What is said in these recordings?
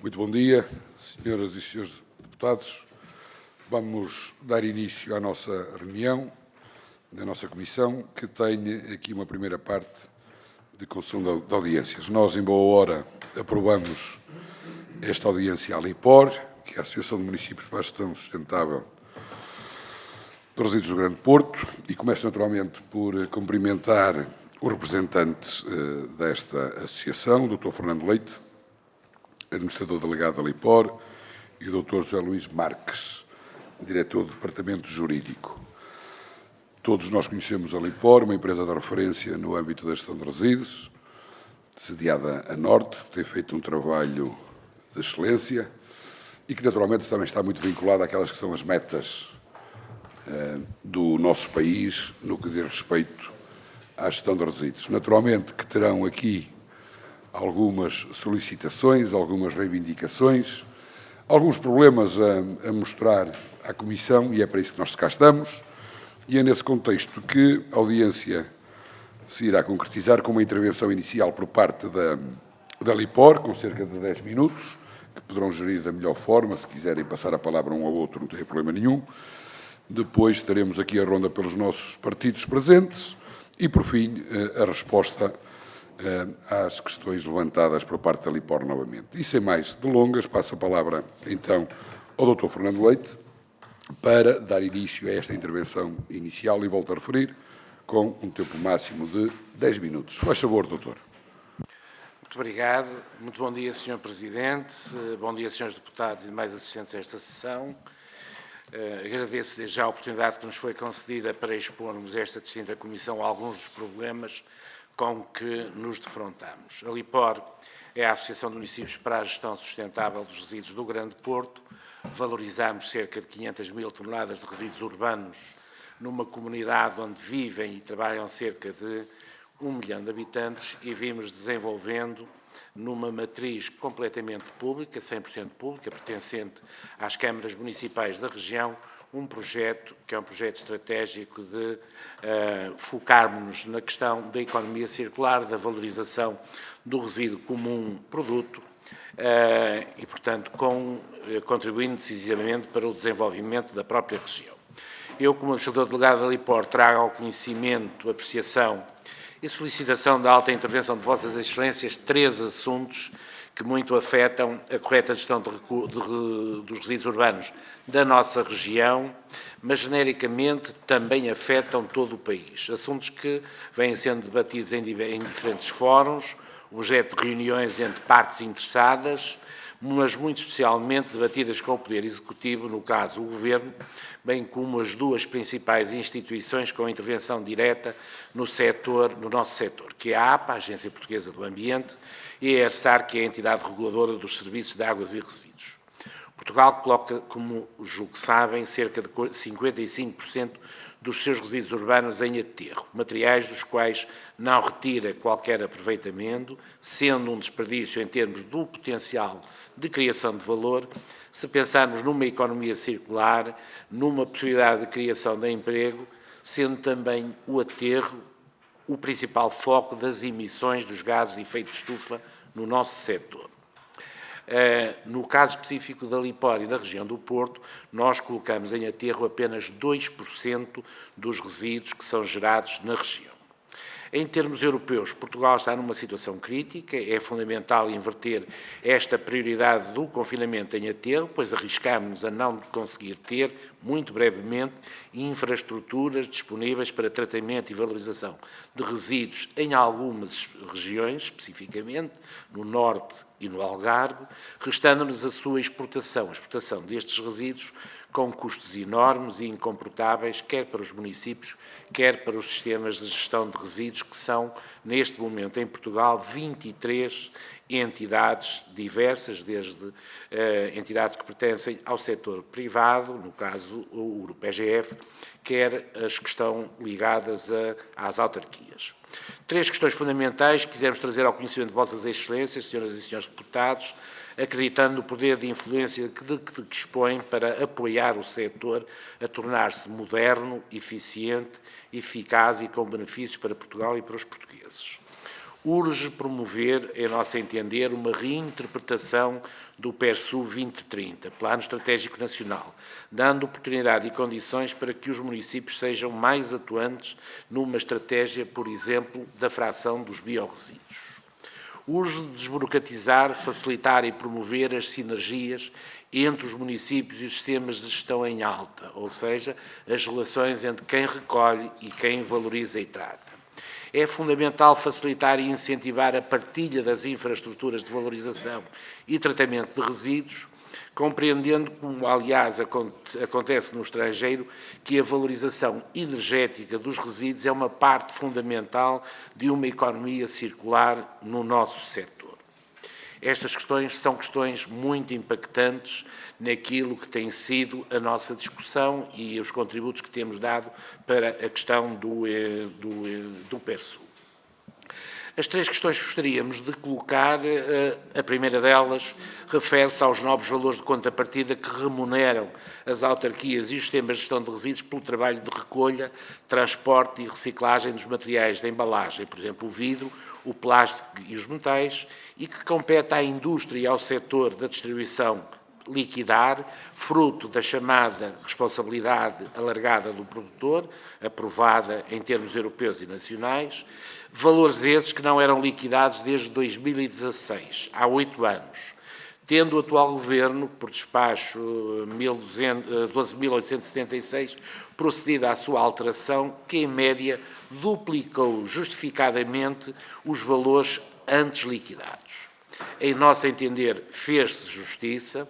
Muito bom dia, senhoras e senhores deputados. Vamos dar início à nossa reunião da nossa Comissão, que tem aqui uma primeira parte de concessão de audiências. Nós, em boa hora, aprovamos esta audiência à LIPOR, que é a Associação de Municípios para a Gestão Sustentável dos Resíduos do Grande Porto, e começo naturalmente por cumprimentar os representantes desta associação, o Dr. Fernando Leite, administrador delegado da LIPOR, e o Dr. José Luís Marques, diretor do Departamento Jurídico. Todos nós conhecemos a LIPOR, uma empresa de referência no âmbito da gestão de resíduos, sediada a Norte, que tem feito um trabalho de excelência e que, naturalmente, também está muito vinculada àquelas que são as metas do nosso país no que diz respeito à gestão de resíduos. Naturalmente que terão aqui algumas solicitações, algumas reivindicações, alguns problemas a mostrar à Comissão, e é para isso que nós cá estamos, e é nesse contexto que a audiência se irá concretizar com uma intervenção inicial por parte da LIPOR, com cerca de 10 minutos, que poderão gerir da melhor forma, se quiserem passar a palavra um ao outro, não tem problema nenhum. Depois teremos aqui a ronda pelos nossos partidos presentes e, por fim, a resposta às questões levantadas por parte da LIPOR novamente. E sem mais delongas, passo a palavra, então, ao Dr. Fernando Leite para dar início a esta intervenção inicial e volto a referir, com um tempo máximo de 10 minutos. Faz favor, doutor. Muito obrigado. Muito bom dia, Sr. Presidente. Bom dia, Srs. Deputados e demais assistentes a esta sessão. Agradeço desde já a oportunidade que nos foi concedida para expormos esta distinta Comissão alguns dos problemas com que nos defrontamos. A LIPOR é a Associação de Municípios para a Gestão Sustentável dos Resíduos do Grande Porto. Valorizamos cerca de 500 mil toneladas de resíduos urbanos numa comunidade onde vivem e trabalham cerca de 1 milhão de habitantes e vimos desenvolvendo numa matriz completamente pública, 100% pública, pertencente às câmaras municipais da região, um projeto que é um projeto estratégico de focarmos-nos na questão da economia circular, da valorização do resíduo como um produto e, portanto, contribuindo decisivamente para o desenvolvimento da própria região. Eu, como administrador delegado da LIPOR, trago ao conhecimento, apreciação e solicitação da alta intervenção de Vossas Excelências 3 assuntos que muito afetam a correta gestão dos resíduos urbanos da nossa região, mas genericamente também afetam todo o país. Assuntos que vêm sendo debatidos em diferentes fóruns, objeto de reuniões entre partes interessadas, mas muito especialmente debatidas com o Poder Executivo, no caso o Governo, bem como as duas principais instituições com intervenção direta no nosso setor, que é a APA, a Agência Portuguesa do Ambiente, e a ERSAR, que é a entidade reguladora dos serviços de águas e resíduos. Portugal coloca, como julgo que sabem, cerca de 55% dos seus resíduos urbanos em aterro, materiais dos quais não retira qualquer aproveitamento, sendo um desperdício em termos do potencial de criação de valor, se pensarmos numa economia circular, numa possibilidade de criação de emprego, sendo também o aterro o principal foco das emissões dos gases de efeito de estufa no nosso setor. No caso específico da LIPOR e da região do Porto, nós colocamos em aterro apenas 2% dos resíduos que são gerados na região. Em termos europeus, Portugal está numa situação crítica, é fundamental inverter esta prioridade do confinamento em aterro, pois arriscamos a não conseguir ter, muito brevemente, infraestruturas disponíveis para tratamento e valorização de resíduos em algumas regiões, especificamente no Norte e no Algarve, restando-nos a sua exportação, a exportação destes resíduos com custos enormes e incomportáveis, quer para os municípios, quer para os sistemas de gestão de resíduos, que são, neste momento, em Portugal, 23 entidades diversas, desde entidades que pertencem ao setor privado, no caso o Grupo EGF, quer as que estão ligadas às autarquias. 3 questões fundamentais que quisermos trazer ao conhecimento de Vossas Excelências, senhoras e senhores deputados, acreditando no poder de influência de que dispõe para apoiar o setor a tornar-se moderno, eficiente, eficaz e com benefícios para Portugal e para os portugueses. urge promover, em nosso entender, uma reinterpretação do PERSU 2030, Plano Estratégico Nacional, dando oportunidade e condições para que os municípios sejam mais atuantes numa estratégia, por exemplo, da fração dos biorresíduos. Urge desburocratizar, facilitar e promover as sinergias entre os municípios e os sistemas de gestão em alta, ou seja, as relações entre quem recolhe e quem valoriza e trata. É fundamental facilitar e incentivar a partilha das infraestruturas de valorização e tratamento de resíduos, compreendendo, como aliás acontece no estrangeiro, que a valorização energética dos resíduos é uma parte fundamental de uma economia circular no nosso setor. Estas questões são questões muito impactantes naquilo que tem sido a nossa discussão e os contributos que temos dado para a questão do PERSU. As três questões que gostaríamos de colocar, a primeira delas refere-se aos novos valores de contrapartida que remuneram as autarquias e os sistemas de gestão de resíduos pelo trabalho de recolha, transporte e reciclagem dos materiais de embalagem, por exemplo, o vidro, o plástico e os metais, e que compete à indústria e ao setor da distribuição liquidar, fruto da chamada responsabilidade alargada do produtor, aprovada em termos europeus e nacionais, valores esses que não eram liquidados desde 2016, há 8 anos, tendo o atual Governo, por despacho 12.876, procedido à sua alteração, que em média duplicou justificadamente os valores antes liquidados. Em nosso entender, fez-se justiça.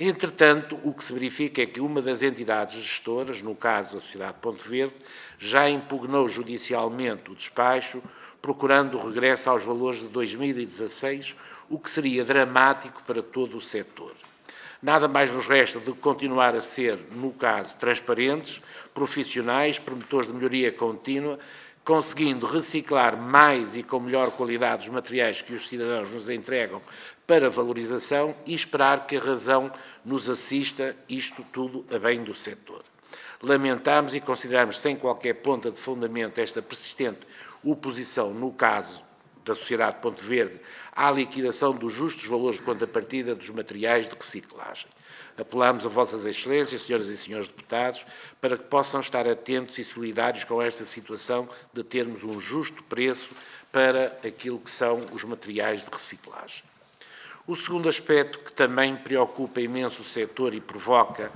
Entretanto, o que se verifica é que uma das entidades gestoras, no caso a Sociedade Ponte Verde, já impugnou judicialmente o despacho, procurando o regresso aos valores de 2016, o que seria dramático para todo o setor. Nada mais nos resta do que continuar a ser, no caso, transparentes, profissionais, promotores de melhoria contínua, conseguindo reciclar mais e com melhor qualidade os materiais que os cidadãos nos entregam para valorização e esperar que a razão nos assista, isto tudo a bem do setor. Lamentamos e consideramos sem qualquer ponta de fundamento esta persistente oposição, no caso da Sociedade Ponte Verde, à liquidação dos justos valores de contrapartida dos materiais de reciclagem. Apelamos a Vossas Excelências, senhoras e senhores deputados, para que possam estar atentos e solidários com esta situação de termos um justo preço para aquilo que são os materiais de reciclagem. O segundo aspecto que também preocupa imenso o setor e provoca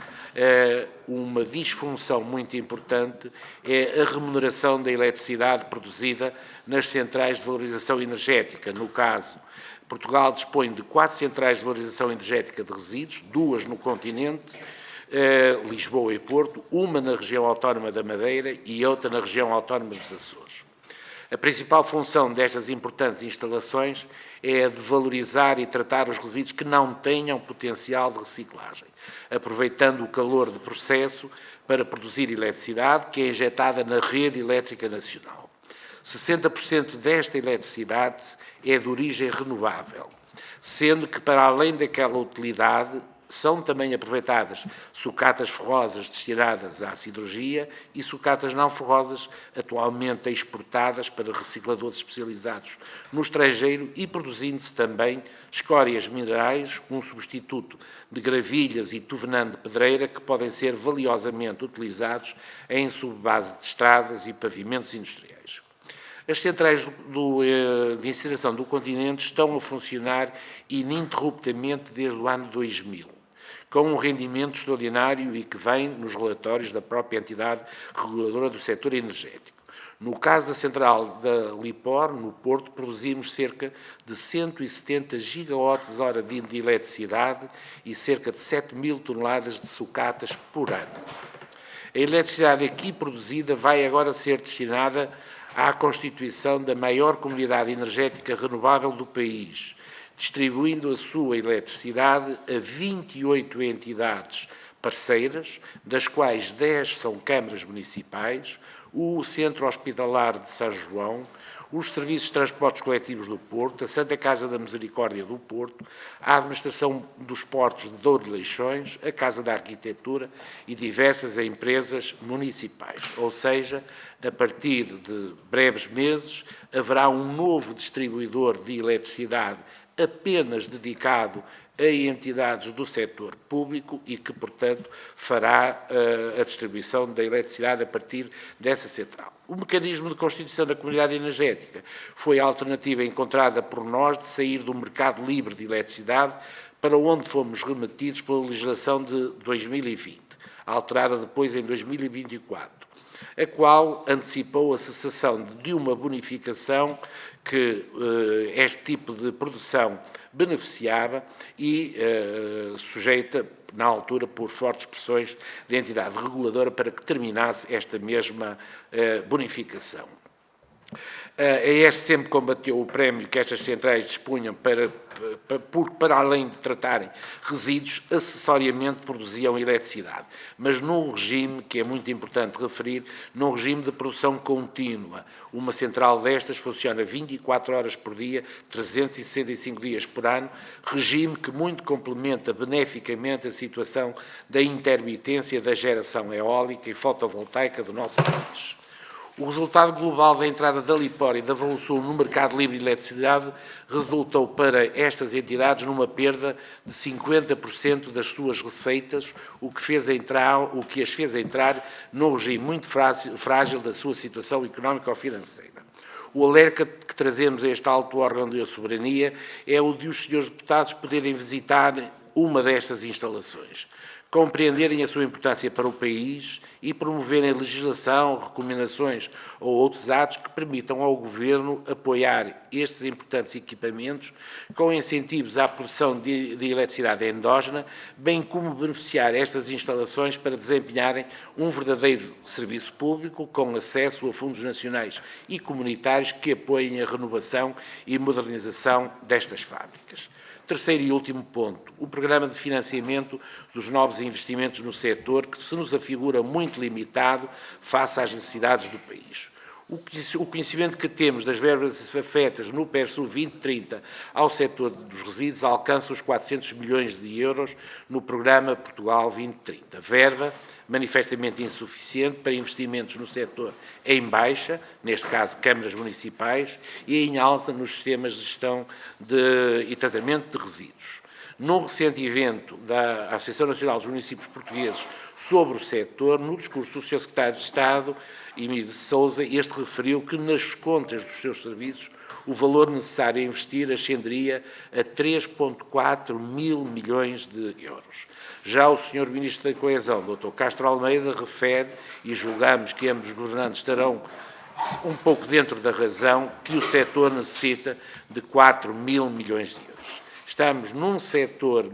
uma disfunção muito importante é a remuneração da eletricidade produzida nas centrais de valorização energética. No caso, Portugal dispõe de 4 centrais de valorização energética de resíduos, 2 no continente, Lisboa e Porto, uma na região autónoma da Madeira e outra na região autónoma dos Açores. A principal função destas importantes instalações é a de valorizar e tratar os resíduos que não tenham potencial de reciclagem, aproveitando o calor de processo para produzir eletricidade que é injetada na rede elétrica nacional. 60% desta eletricidade é de origem renovável, sendo que, para além daquela utilidade, são também aproveitadas sucatas ferrosas destinadas à siderurgia e sucatas não ferrosas atualmente exportadas para recicladores especializados no estrangeiro e produzindo-se também escórias minerais, um substituto de gravilhas e tuvenã de pedreira que podem ser valiosamente utilizados em subbase de estradas e pavimentos industriais. As centrais de incineração do continente estão a funcionar ininterruptamente desde o ano 2000. Com um rendimento extraordinário e que vem nos relatórios da própria entidade reguladora do setor energético. No caso da central da Lipor, no Porto, produzimos cerca de 170 gigawatts-hora de eletricidade e cerca de 7.000 toneladas de sucatas por ano. A eletricidade aqui produzida vai agora ser destinada à constituição da maior comunidade energética renovável do país, distribuindo a sua eletricidade a 28 entidades parceiras, das quais 10 são câmaras municipais, o Centro Hospitalar de São João, os serviços de transportes coletivos do Porto, a Santa Casa da Misericórdia do Porto, a Administração dos Portos de Douro de Leixões, a Casa da Arquitetura e diversas empresas municipais. Ou seja, a partir de breves meses, haverá um novo distribuidor de eletricidade apenas dedicado a entidades do setor público e que, portanto, fará a distribuição da eletricidade a partir dessa central. O mecanismo de constituição da comunidade energética foi a alternativa encontrada por nós de sair do mercado livre de eletricidade para onde fomos remetidos pela legislação de 2020, alterada depois em 2024, a qual antecipou a cessação de uma bonificação que este tipo de produção beneficiava e sujeita, na altura, por fortes pressões da entidade reguladora para que terminasse esta mesma bonificação. A ES sempre combateu o prémio que estas centrais dispunham porque, para além de tratarem resíduos, acessoriamente produziam eletricidade, mas num regime, que é muito importante referir, num regime de produção contínua. Uma central destas funciona 24 horas por dia, 365 dias por ano, regime que muito complementa beneficamente a situação da intermitência da geração eólica e fotovoltaica do nosso país. O resultado global da entrada da Lipor e da Volusul no mercado livre de eletricidade resultou para estas entidades numa perda de 50% das suas receitas, o que as fez entrar num regime muito frágil da sua situação económica ou financeira. O alerta que trazemos a este alto órgão de soberania é o de os senhores deputados poderem visitar uma destas instalações, compreenderem a sua importância para o país e promoverem legislação, recomendações ou outros atos que permitam ao Governo apoiar estes importantes equipamentos com incentivos à produção de eletricidade endógena, bem como beneficiar estas instalações para desempenharem um verdadeiro serviço público com acesso a fundos nacionais e comunitários que apoiem a renovação e modernização destas fábricas. Terceiro e último ponto, o programa de financiamento dos novos investimentos no setor, que se nos afigura muito limitado face às necessidades do país. O conhecimento que temos das verbas afetas no PERSU 2030 ao setor dos resíduos alcança os 400 milhões de euros no programa Portugal 2030. Verba manifestamente insuficiente para investimentos no setor em baixa, neste caso câmaras municipais, e em alta nos sistemas de gestão e tratamento de resíduos. Num recente evento da Associação Nacional dos Municípios Portugueses sobre o setor, no discurso do Sr. Secretário de Estado, Emílio de Sousa, este referiu que nas contas dos seus serviços o valor necessário a investir ascenderia a 3,4 mil milhões de euros. Já o Sr. Ministro da Coesão, Dr. Castro Almeida, refere, e julgamos que ambos os governantes estarão um pouco dentro da razão, que o setor necessita de 4 mil milhões de euros. Estamos num setor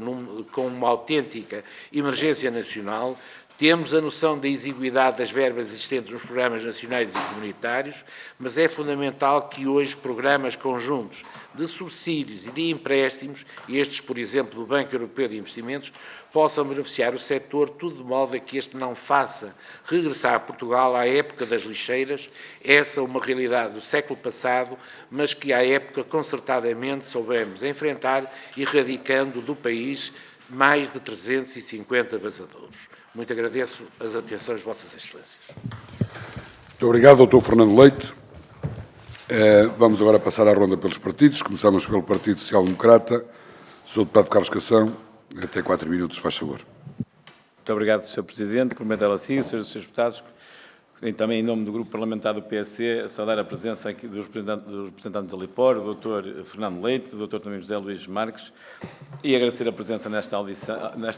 com uma autêntica emergência nacional, temos a noção da exiguidade das verbas existentes nos programas nacionais e comunitários, mas é fundamental que hoje programas conjuntos de subsídios e de empréstimos, estes, por exemplo, do Banco Europeu de Investimentos, possam beneficiar o setor, tudo de modo a que este não faça regressar a Portugal à época das lixeiras, essa é uma realidade do século passado, mas que à época concertadamente soubemos enfrentar, erradicando do país mais de 350 vazadouros. Muito agradeço as atenções de Vossas Excelências. Muito obrigado, Dr. Fernando Leite. Vamos agora passar à ronda pelos partidos. Começamos pelo Partido Social Democrata. Sr. Deputado Carlos Cação, até 4 minutos, faz favor. Muito obrigado, Sr. Presidente. Cumprimentá-lo assim, Srs. e Srs. Deputados. Também em nome do Grupo Parlamentar do PSD, saudar a presença aqui dos representantes da Lipor, o Dr. Fernando Leite, o Dr. também José Luís Marques, e agradecer a presença nesta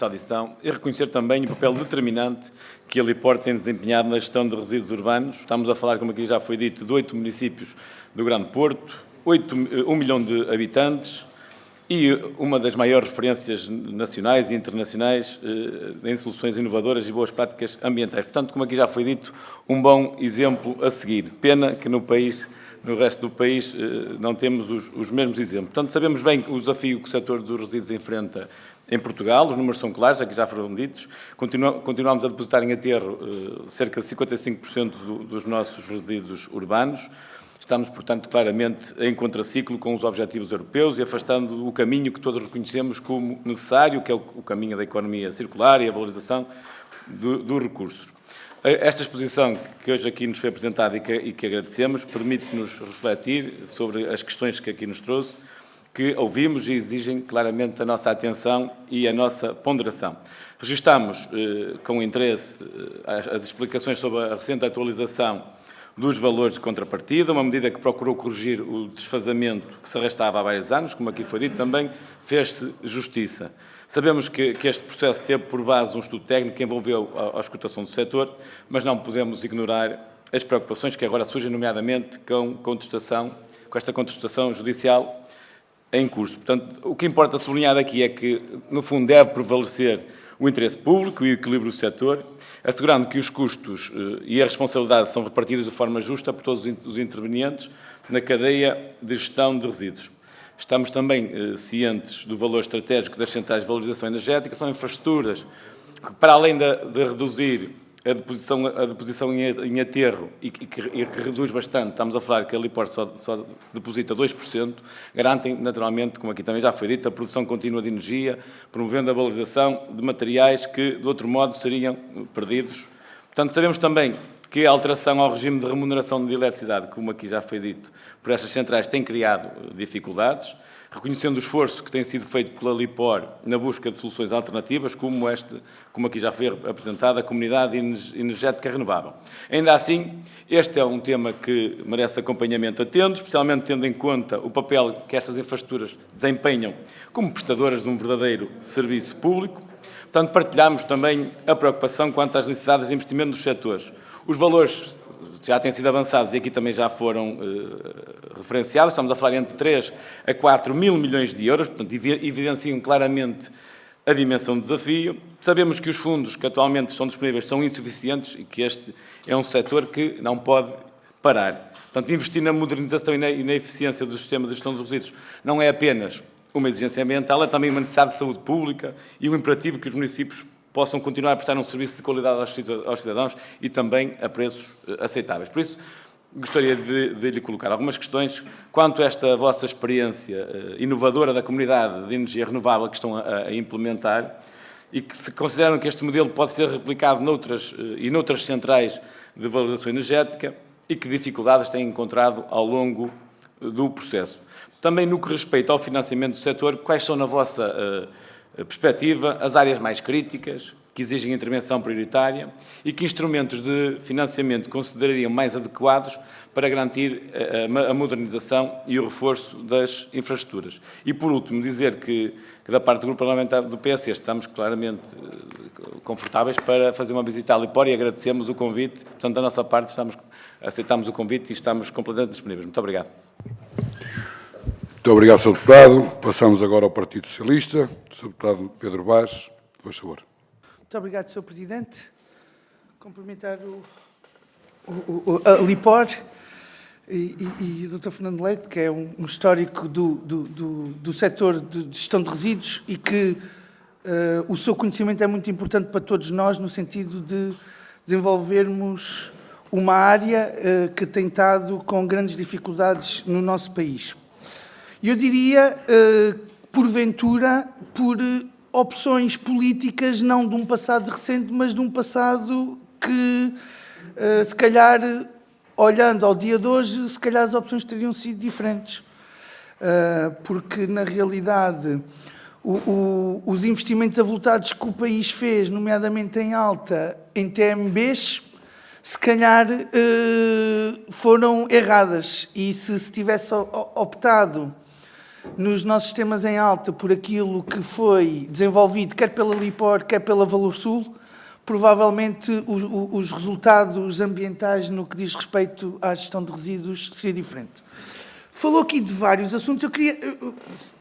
audição e reconhecer também o papel determinante que a Lipor tem desempenhado na gestão de resíduos urbanos. Estamos a falar, como aqui já foi dito, de 8 municípios do Grande Porto, 1 milhão de habitantes, e uma das maiores referências nacionais e internacionais em soluções inovadoras e boas práticas ambientais. Portanto, como aqui já foi dito, um bom exemplo a seguir. Pena que no resto do país, não temos os mesmos exemplos. Portanto, sabemos bem o desafio que o setor dos resíduos enfrenta em Portugal, os números são claros, aqui já foram ditos. Continuamos a depositar em aterro cerca de 55% dos nossos resíduos urbanos. Estamos, portanto, claramente em contraciclo com os objetivos europeus e afastando o caminho que todos reconhecemos como necessário, que é o caminho da economia circular e a valorização dos recursos. Esta exposição que hoje aqui nos foi apresentada e que agradecemos permite-nos refletir sobre as questões que aqui nos trouxe, que ouvimos e exigem claramente a nossa atenção e a nossa ponderação. Registámos com interesse as explicações sobre a recente atualização dos valores de contrapartida, uma medida que procurou corrigir o desfazamento que se arrastava há vários anos, como aqui foi dito, também fez-se justiça. Sabemos que este processo teve por base um estudo técnico que envolveu a escutação do setor, mas não podemos ignorar as preocupações que agora surgem, nomeadamente com esta contestação judicial em curso. Portanto, o que importa sublinhar aqui é que, no fundo, deve prevalecer o interesse público e o equilíbrio do setor, assegurando que os custos e a responsabilidade são repartidos de forma justa por todos os intervenientes na cadeia de gestão de resíduos. Estamos também cientes do valor estratégico das centrais de valorização energética, são infraestruturas que, para além de reduzir a deposição em aterro e que reduz bastante, estamos a falar que a Lipor só deposita 2%, garantem naturalmente, como aqui também já foi dito, a produção contínua de energia, promovendo a valorização de materiais que, de outro modo, seriam perdidos. Portanto, sabemos também que a alteração ao regime de remuneração de eletricidade, como aqui já foi dito, por estas centrais tem criado dificuldades, reconhecendo o esforço que tem sido feito pela Lipor na busca de soluções alternativas, como aqui já foi apresentado, a Comunidade Energética Renovável. Ainda assim, este é um tema que merece acompanhamento atento, especialmente tendo em conta o papel que estas infraestruturas desempenham como prestadoras de um verdadeiro serviço público. Portanto, partilhamos também a preocupação quanto às necessidades de investimento dos setores. Os valores já têm sido avançados e aqui também já foram referenciados. Estamos a falar entre 3 a 4 mil milhões de euros, portanto, evidenciam claramente a dimensão do desafio. Sabemos que os fundos que atualmente estão disponíveis são insuficientes e que este é um setor que não pode parar. Portanto, investir na modernização e na eficiência dos sistemas de gestão dos resíduos não é apenas uma exigência ambiental, é também uma necessidade de saúde pública e um imperativo que os municípios possam continuar a prestar um serviço de qualidade aos cidadãos e também a preços aceitáveis. Por isso, gostaria de lhe colocar algumas questões quanto a esta vossa experiência inovadora da Comunidade de Energia Renovável que estão a implementar e que se consideram que este modelo pode ser replicado noutras centrais de valorização energética e que dificuldades têm encontrado ao longo do processo. Também no que respeita ao financiamento do setor, quais são, na vossa perspectiva, as áreas mais críticas, que exigem intervenção prioritária e que instrumentos de financiamento considerariam mais adequados para garantir a modernização e o reforço das infraestruturas. E, por último, dizer que da parte do Grupo Parlamentar do PS estamos claramente confortáveis para fazer uma visita à Lipor e agradecemos o convite. Portanto, da nossa parte, aceitamos o convite e estamos completamente disponíveis. Muito obrigado. Muito obrigado, Sr. Deputado. Passamos agora ao Partido Socialista. Sr. Deputado Pedro Vaz, por favor. Muito obrigado, Sr. Presidente. Cumprimentar a Lipor e o Dr. Fernando Leite, que é um histórico do setor de gestão de resíduos e que o seu conhecimento é muito importante para todos nós no sentido de desenvolvermos uma área que tem estado com grandes dificuldades no nosso país. Eu diria, porventura, por opções políticas, não de um passado recente, mas de um passado que, se calhar, olhando ao dia de hoje, se calhar as opções teriam sido diferentes. Porque, na realidade, os investimentos avultados que o país fez, nomeadamente em alta, em TMBs, se calhar foram erradas. E se tivesse optado nos nossos sistemas em alta por aquilo que foi desenvolvido, quer pela Lipor, quer pela Valorsul, provavelmente os resultados ambientais no que diz respeito à gestão de resíduos seria diferente. Falou aqui de vários assuntos.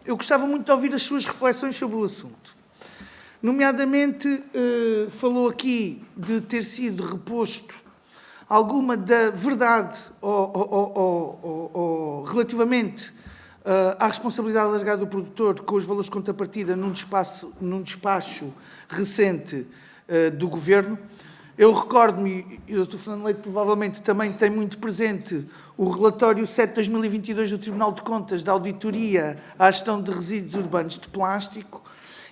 Eu gostava muito de ouvir as suas reflexões sobre o assunto. Nomeadamente, falou aqui de ter sido reposto alguma da verdade relativamente à responsabilidade alargada do produtor com os valores de contrapartida num despacho recente do Governo. Eu recordo-me, e o Dr. Fernando Leite provavelmente também tem muito presente, o relatório 7 de 2022 do Tribunal de Contas da Auditoria à Gestão de Resíduos Urbanos de Plástico,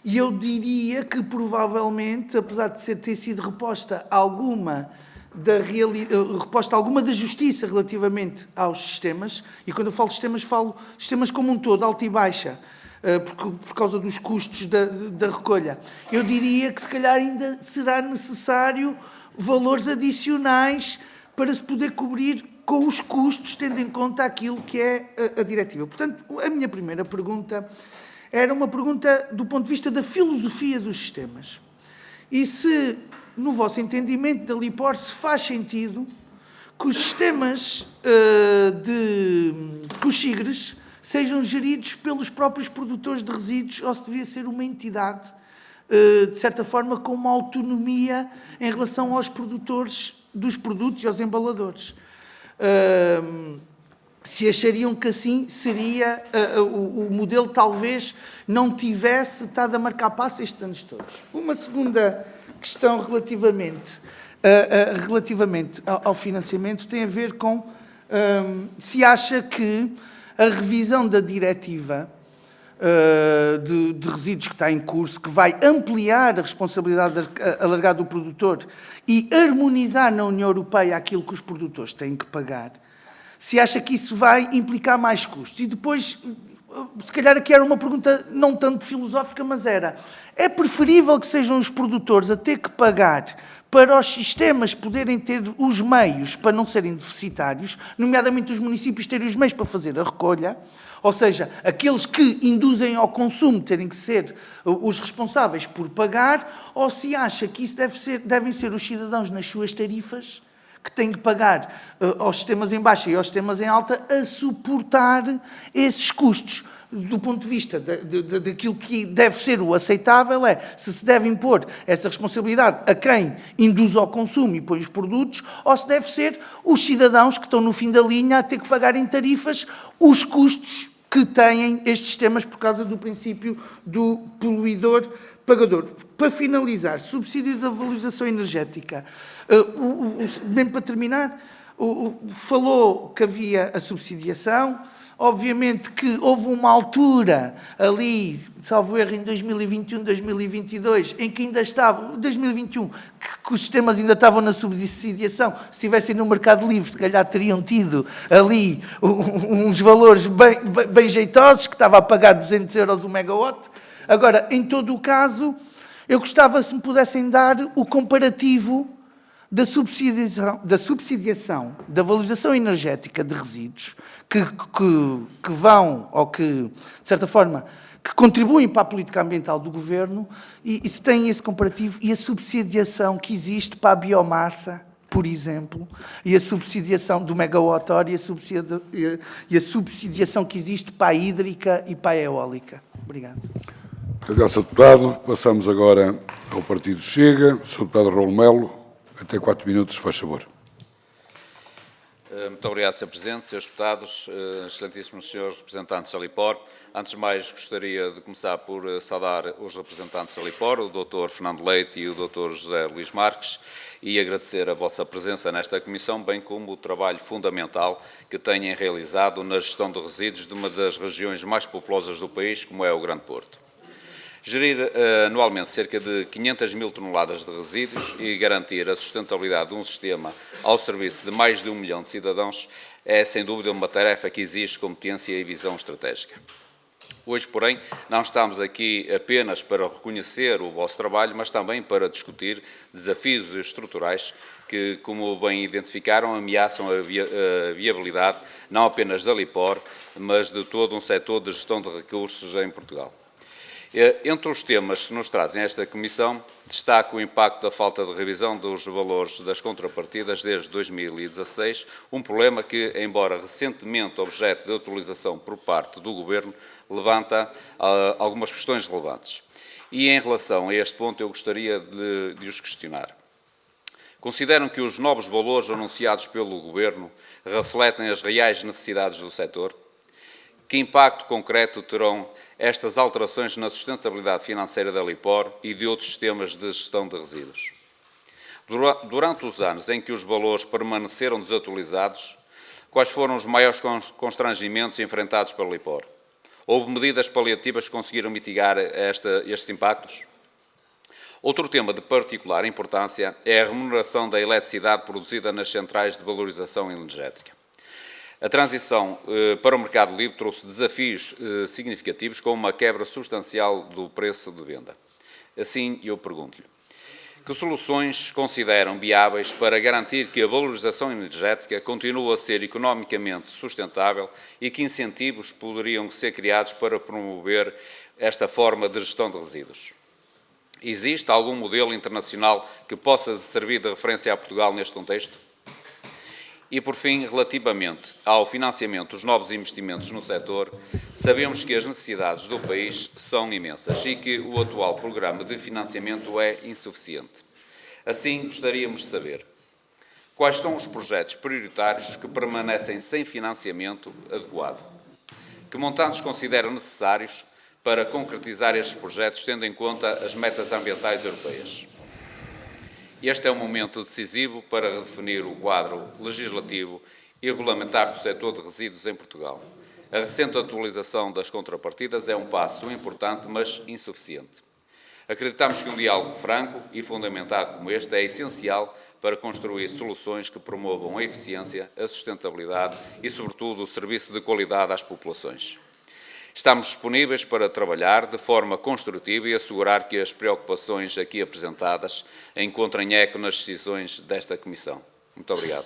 e eu diria que provavelmente, apesar de ter sido reposta alguma da justiça relativamente aos sistemas, e quando eu falo sistemas como um todo, alta e baixa, por causa dos custos da recolha. Eu diria que se calhar ainda será necessário valores adicionais para se poder cobrir com os custos, tendo em conta aquilo que é a diretiva. Portanto, a minha primeira pergunta era uma pergunta do ponto de vista da filosofia dos sistemas. E se, no vosso entendimento da LIPOR, se faz sentido que os sistemas que os SIGRES sejam geridos pelos próprios produtores de resíduos, ou se deveria ser uma entidade, de certa forma, com uma autonomia em relação aos produtores dos produtos e aos embaladores. Se achariam que assim seria, o modelo talvez não tivesse estado a marcar passo estes anos todos. Uma segunda questão relativamente ao financiamento tem a ver com se acha que a revisão da diretiva de resíduos que está em curso, que vai ampliar a responsabilidade alargada do produtor e harmonizar na União Europeia aquilo que os produtores têm que pagar, se acha que isso vai implicar mais custos. E depois, se calhar aqui era uma pergunta não tanto filosófica, mas é preferível que sejam os produtores a ter que pagar para os sistemas poderem ter os meios para não serem deficitários, nomeadamente os municípios terem os meios para fazer a recolha, ou seja, aqueles que induzem ao consumo terem que ser os responsáveis por pagar, ou se acha que isso devem ser os cidadãos nas suas tarifas, que têm que pagar aos sistemas em baixa e aos sistemas em alta, a suportar esses custos. Do ponto de vista daquilo que deve ser o aceitável, se deve impor essa responsabilidade a quem induz ao consumo e põe os produtos, ou se deve ser os cidadãos que estão no fim da linha a ter que pagar em tarifas os custos que têm estes sistemas por causa do princípio do poluidor-pagador. Para finalizar, subsídio da valorização energética. Mesmo para terminar, falou que havia a subsidiação. Obviamente que houve uma altura ali, salvo erro, em 2021, 2022, em que ainda estava, 2021, que os sistemas ainda estavam na subsidiação. Se estivessem no mercado livre, se calhar teriam tido ali uns valores bem jeitosos, que estava a pagar 200 euros o megawatt. Agora, em todo o caso, eu gostava se me pudessem dar o comparativo da subsidiação, da valorização energética de resíduos, que vão, ou que, de certa forma, que contribuem para a política ambiental do Governo, e se tem esse comparativo, e a subsidiação que existe para a biomassa, por exemplo, e a subsidiação do megawatt-hora, e a subsidiação que existe para a hídrica e para a eólica. Obrigado. Obrigado, Sr. Deputado. Passamos agora ao Partido Chega. Sr. Deputado Raul Melo, até 4 minutos, faz favor. Muito obrigado, Sr. Presidente, Srs. Deputados, excelentíssimos Srs. Representantes da LIPOR. Antes de mais, gostaria de começar por saudar os representantes da LIPOR, o Dr. Fernando Leite e o Dr. José Luís Marques, e agradecer a vossa presença nesta comissão, bem como o trabalho fundamental que têm realizado na gestão de resíduos de uma das regiões mais populosas do país, como é o Grande Porto. Gerir anualmente cerca de 500 mil toneladas de resíduos e garantir a sustentabilidade de um sistema ao serviço de mais de 1 milhão de cidadãos é, sem dúvida, uma tarefa que exige competência e visão estratégica. Hoje, porém, não estamos aqui apenas para reconhecer o vosso trabalho, mas também para discutir desafios estruturais que, como bem identificaram, ameaçam a viabilidade não apenas da LIPOR, mas de todo um setor de gestão de recursos em Portugal. Entre os temas que nos trazem esta Comissão, destaco o impacto da falta de revisão dos valores das contrapartidas desde 2016, um problema que, embora recentemente objeto de atualização por parte do Governo, levanta algumas questões relevantes. E em relação a este ponto eu gostaria de os questionar. Consideram que os novos valores anunciados pelo Governo refletem as reais necessidades do setor? Que impacto concreto terão estas alterações na sustentabilidade financeira da LIPOR e de outros sistemas de gestão de resíduos? Durante os anos em que os valores permaneceram desatualizados, quais foram os maiores constrangimentos enfrentados pela LIPOR? Houve medidas paliativas que conseguiram mitigar estes impactos? Outro tema de particular importância é a remuneração da eletricidade produzida nas centrais de valorização energética. A transição para o mercado livre trouxe desafios significativos, com uma quebra substancial do preço de venda. Assim, eu pergunto-lhe, que soluções consideram viáveis para garantir que a valorização energética continue a ser economicamente sustentável e que incentivos poderiam ser criados para promover esta forma de gestão de resíduos? Existe algum modelo internacional que possa servir de referência a Portugal neste contexto? E, por fim, relativamente ao financiamento dos novos investimentos no setor, sabemos que as necessidades do país são imensas e que o atual programa de financiamento é insuficiente. Assim, gostaríamos de saber quais são os projetos prioritários que permanecem sem financiamento adequado. Que montantes consideram necessários para concretizar estes projetos, tendo em conta as metas ambientais europeias? Este é um momento decisivo para redefinir o quadro legislativo e regulamentar do setor de resíduos em Portugal. A recente atualização das contrapartidas é um passo importante, mas insuficiente. Acreditamos que um diálogo franco e fundamentado como este é essencial para construir soluções que promovam a eficiência, a sustentabilidade e, sobretudo, o serviço de qualidade às populações. Estamos disponíveis para trabalhar de forma construtiva e assegurar que as preocupações aqui apresentadas encontrem eco nas decisões desta Comissão. Muito obrigado.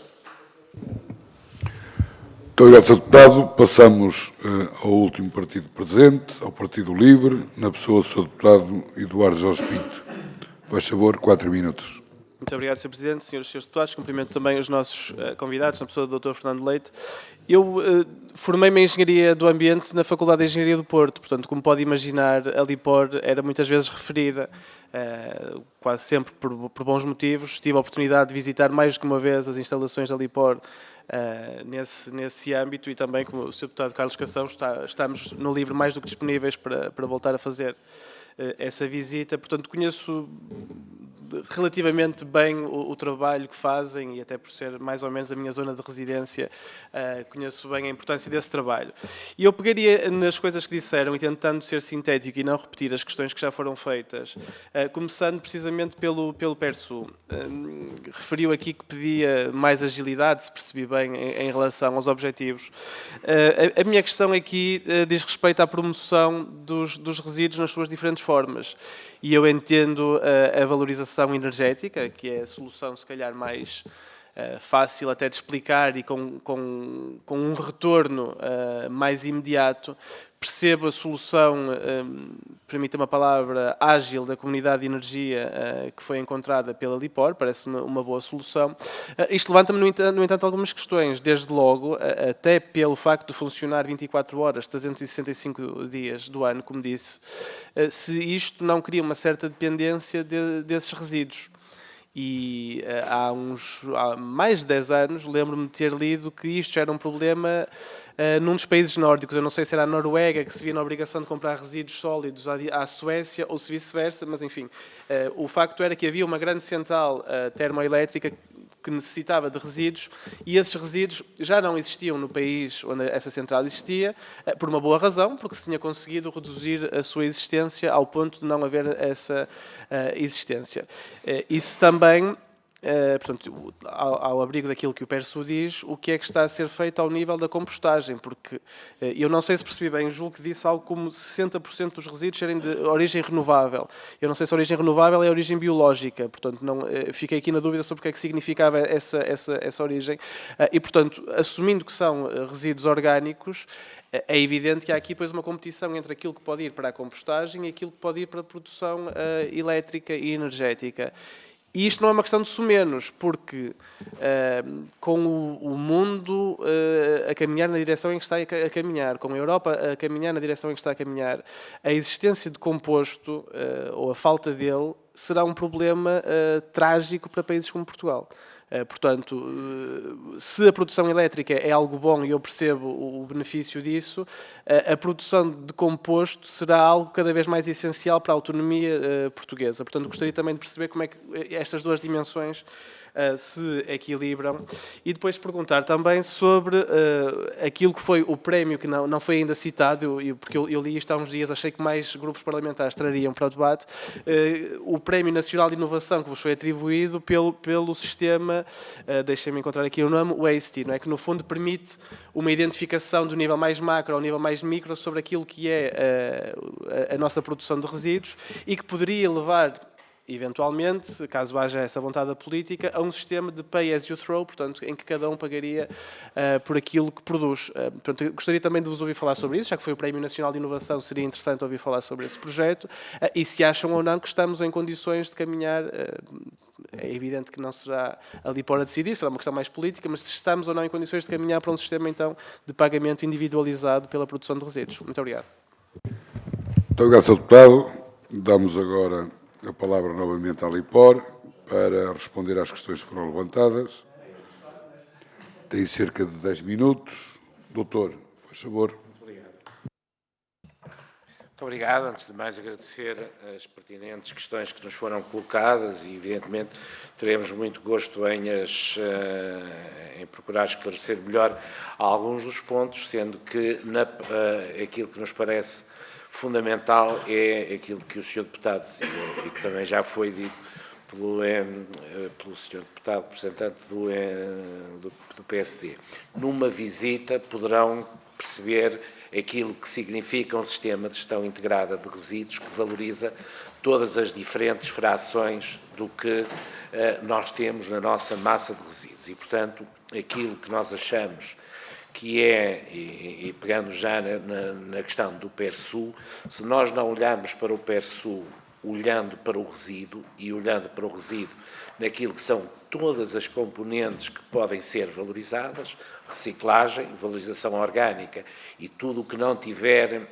Muito obrigado, Sr. Deputado. Passamos ao último partido presente, ao Partido Livre, na pessoa do Sr. Deputado Eduardo Jorge Pinto. Faz favor, 4 minutos. Muito obrigado, Sr. Presidente, Senhores e Srs. Deputados. Cumprimento também os nossos convidados, na pessoa do Dr. Fernando Leite. Eu formei-me em Engenharia do Ambiente na Faculdade de Engenharia do Porto. Portanto, como pode imaginar, a LIPOR era muitas vezes referida, quase sempre por bons motivos. Tive a oportunidade de visitar mais do que uma vez as instalações da LIPOR nesse âmbito e também, como o Sr. Deputado Carlos Cação, estamos no LIVRE mais do que disponíveis para voltar a fazer essa visita. Portanto, conheço relativamente bem o trabalho que fazem e até por ser mais ou menos a minha zona de residência, conheço bem a importância desse trabalho. E eu pegaria nas coisas que disseram e tentando ser sintético e não repetir as questões que já foram feitas, começando precisamente pelo PERSU. Referiu aqui que pedia mais agilidade, se percebi bem, em relação aos objetivos. A minha questão aqui diz respeito à promoção dos resíduos nas suas diferentes formas. E eu entendo a valorização energética, que é a solução, se calhar, mais fácil até de explicar e com um retorno mais imediato. Percebo a solução, permita-me a palavra, ágil da comunidade de energia que foi encontrada pela LIPOR, parece-me uma boa solução. Isto levanta-me, no entanto, algumas questões, desde logo, até pelo facto de funcionar 24 horas, 365 dias do ano, como disse, se isto não cria uma certa dependência desses resíduos. E há mais de 10 anos, lembro-me de ter lido que isto já era um problema num dos países nórdicos. Eu não sei se era a Noruega, que se via na obrigação de comprar resíduos sólidos à Suécia, ou se vice-versa, mas enfim. O facto era que havia uma grande central termoelétrica que necessitava de resíduos e esses resíduos já não existiam no país onde essa central existia, por uma boa razão, porque se tinha conseguido reduzir a sua existência ao ponto de não haver essa existência. Isso também, portanto, ao abrigo daquilo que o PERSU diz, o que é que está a ser feito ao nível da compostagem, porque eu não sei se percebi bem, julgo que disse algo como 60% dos resíduos serem de origem renovável. Eu não sei se a origem renovável é a origem biológica, portanto, fiquei aqui na dúvida sobre o que é que significava essa origem. E, portanto, assumindo que são resíduos orgânicos, é evidente que há aqui depois uma competição entre aquilo que pode ir para a compostagem e aquilo que pode ir para a produção elétrica e energética. E isto não é uma questão de sumenos, porque com o mundo a caminhar na direção em que está a caminhar, com a Europa a caminhar na direção em que está a caminhar, a existência de composto, ou a falta dele, será um problema trágico para países como Portugal. Portanto, se a produção elétrica é algo bom e eu percebo o benefício disso, a produção de composto será algo cada vez mais essencial para a autonomia portuguesa. Portanto, gostaria também de perceber como é que estas duas dimensões se equilibram. E depois perguntar também sobre aquilo que foi o prémio, que não foi ainda citado, porque eu li isto há uns dias, achei que mais grupos parlamentares trariam para o debate, o Prémio Nacional de Inovação que vos foi atribuído pelo sistema, deixem-me encontrar aqui o nome, o WASTE, não é? Que no fundo permite uma identificação do nível mais macro ao nível mais micro sobre aquilo que é a nossa produção de resíduos e que poderia levar, eventualmente, caso haja essa vontade da política, a um sistema de pay as you throw, portanto, em que cada um pagaria por aquilo que produz. Portanto, eu gostaria também de vos ouvir falar sobre isso, já que foi o Prémio Nacional de Inovação, seria interessante ouvir falar sobre esse projeto, e se acham ou não que estamos em condições de caminhar. É evidente que não será a LIPOR a decidir, será uma questão mais política, mas se estamos ou não em condições de caminhar para um sistema, então, de pagamento individualizado pela produção de resíduos. Muito obrigado. Muito obrigado, Sr. Deputado. Damos agora a palavra novamente à LIPOR para responder às questões que foram levantadas. Tem cerca de 10 minutos. Doutor, faz favor. Muito obrigado. Antes de mais, agradecer as pertinentes questões que nos foram colocadas e, evidentemente, teremos muito gosto em procurar esclarecer melhor alguns dos pontos, sendo que aquilo que nos parece fundamental é aquilo que o Sr. Deputado dizia e que também já foi dito pelo Sr. Deputado representante do PSD. Numa visita poderão perceber aquilo que significa um sistema de gestão integrada de resíduos que valoriza todas as diferentes frações do que nós temos na nossa massa de resíduos. E, portanto, aquilo que nós achamos que é, e pegando já na questão do PERSU, se nós não olharmos para o PERSU olhando para o resíduo e olhando para o resíduo naquilo que são todas as componentes que podem ser valorizadas, reciclagem, valorização orgânica e tudo o que não tiver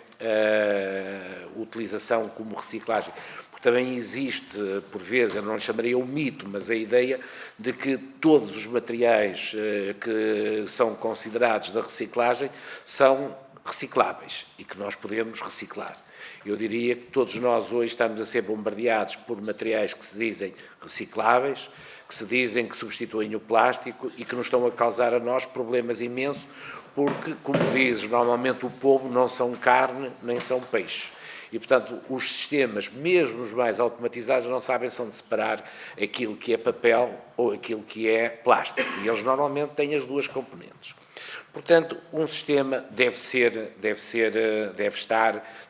utilização como reciclagem. Porque também existe, por vezes, eu não lhe chamaria o mito, mas a ideia de que todos os materiais que são considerados da reciclagem são recicláveis e que nós podemos reciclar. Eu diria que todos nós hoje estamos a ser bombardeados por materiais que se dizem recicláveis, que se dizem que substituem o plástico e que nos estão a causar a nós problemas imensos, porque, como dizes, normalmente o povo não são carne nem são peixe. E, portanto, os sistemas, mesmo os mais automatizados, não sabem são de separar aquilo que é papel ou aquilo que é plástico. E eles normalmente têm as duas componentes. Portanto, um sistema deve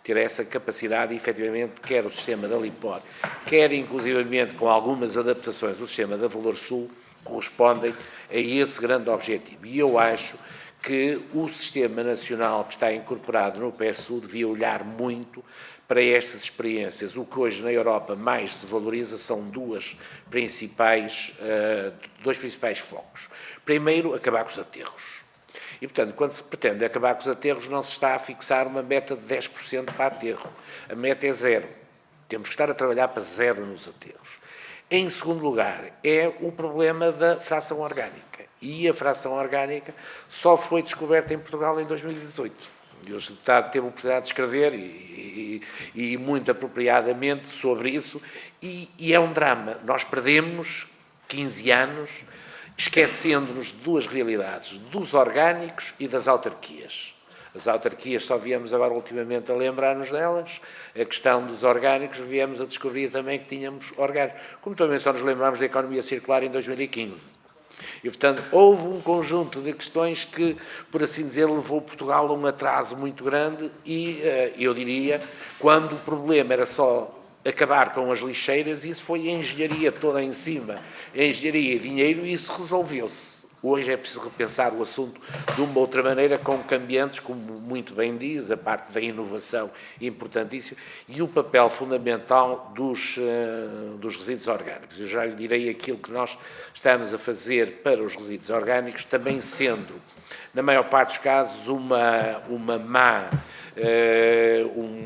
ter essa capacidade e, efetivamente, quer o sistema da LIPOR, quer, inclusivamente, com algumas adaptações, o sistema da Valor Sul, correspondem a esse grande objetivo. E eu acho que o sistema nacional que está incorporado no PERSU devia olhar muito para estas experiências. O que hoje na Europa mais se valoriza são dois principais focos. Primeiro, acabar com os aterros. E, portanto, quando se pretende acabar com os aterros, não se está a fixar uma meta de 10% para aterro. A meta é zero. Temos que estar a trabalhar para zero nos aterros. Em segundo lugar, é o problema da fração orgânica. E a fração orgânica só foi descoberta em Portugal em 2018. E o deputado teve a oportunidade de escrever, e muito apropriadamente, sobre isso, e é um drama. Nós perdemos 15 anos esquecendo-nos de duas realidades, dos orgânicos e das autarquias. As autarquias só viemos agora ultimamente a lembrar-nos delas, a questão dos orgânicos viemos a descobrir também que tínhamos orgânicos, como também só nos lembramos da economia circular em 2015. E, portanto, houve um conjunto de questões que, por assim dizer, levou Portugal a um atraso muito grande e, eu diria, quando o problema era só acabar com as lixeiras, isso foi a engenharia toda em cima, a engenharia e dinheiro, e isso resolveu-se. Hoje é preciso repensar o assunto de uma outra maneira, com cambiantes, como muito bem diz, a parte da inovação importantíssima, e o papel fundamental dos resíduos orgânicos. Eu já lhe direi aquilo que nós estamos a fazer para os resíduos orgânicos, também sendo, na maior parte dos casos, um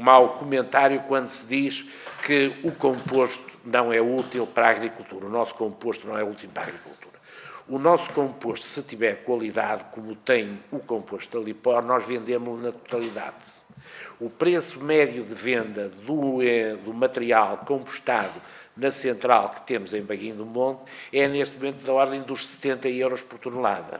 mau comentário quando se diz que o composto não é útil para a agricultura. O nosso composto não é útil para a agricultura. O nosso composto, se tiver qualidade, como tem o composto da Alipor, nós vendemos-lo na totalidade. O preço médio de venda do material compostado na central que temos em Baguinho do Monte é, neste momento, da ordem dos 70 euros por tonelada.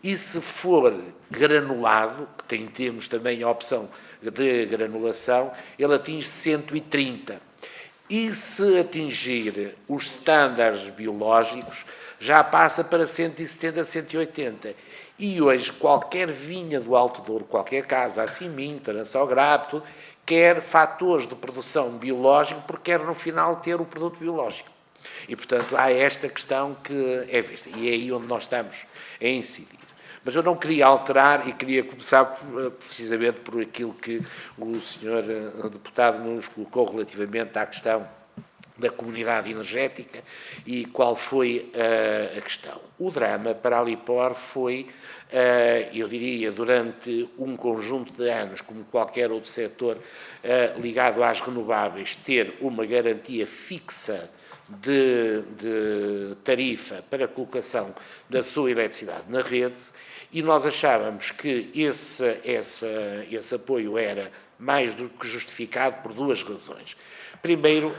E se for granulado, que temos também a opção de granulação, ele atinge 130. E se atingir os estándares biológicos, já passa para 170, 180. E hoje, qualquer vinha do Alto Douro, qualquer casa, assim Minta, na Sograp, quer fatores de produção biológico, porque quer no final ter o produto biológico. E, portanto, há esta questão que é vista. E é aí onde nós estamos a incidir. Mas eu não queria alterar e queria começar precisamente por aquilo que o senhor deputado nos colocou relativamente à questão da comunidade energética e qual foi a questão. O drama para a Alipor foi, eu diria, durante um conjunto de anos, como qualquer outro setor ligado às renováveis, ter uma garantia fixa de tarifa para a colocação da sua eletricidade na rede, e nós achávamos que esse apoio era mais do que justificado por duas razões. Primeiro,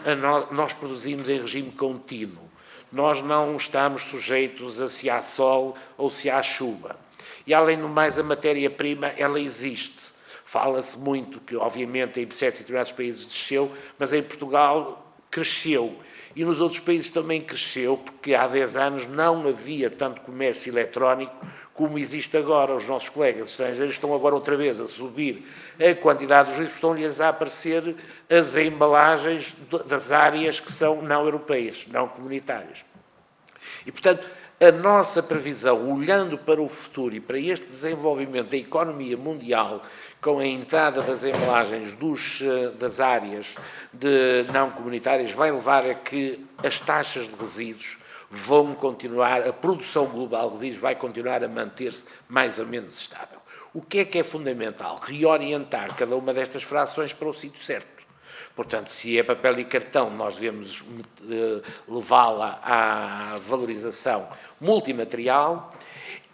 nós produzimos em regime contínuo. Nós não estamos sujeitos a se há sol ou se há chuva. E, além do mais, a matéria-prima, ela existe. Fala-se muito que, obviamente, em certos e determinados países desceu, mas em Portugal cresceu. E nos outros países também cresceu, porque há 10 anos não havia tanto comércio eletrónico como existe agora. Os nossos colegas estrangeiros estão agora outra vez a subir a quantidade dos riscos, estão-lhes a aparecer as embalagens das áreas que são não europeias, não comunitárias. E, portanto, a nossa previsão, olhando para o futuro e para este desenvolvimento da economia mundial, com a entrada das embalagens das áreas não comunitárias, vai levar a que as taxas de resíduos vão continuar, a produção global de resíduos vai continuar a manter-se mais ou menos estável. O que é fundamental? Reorientar cada uma destas frações para o sítio certo. Portanto, se é papel e cartão, nós devemos levá-la à valorização multimaterial,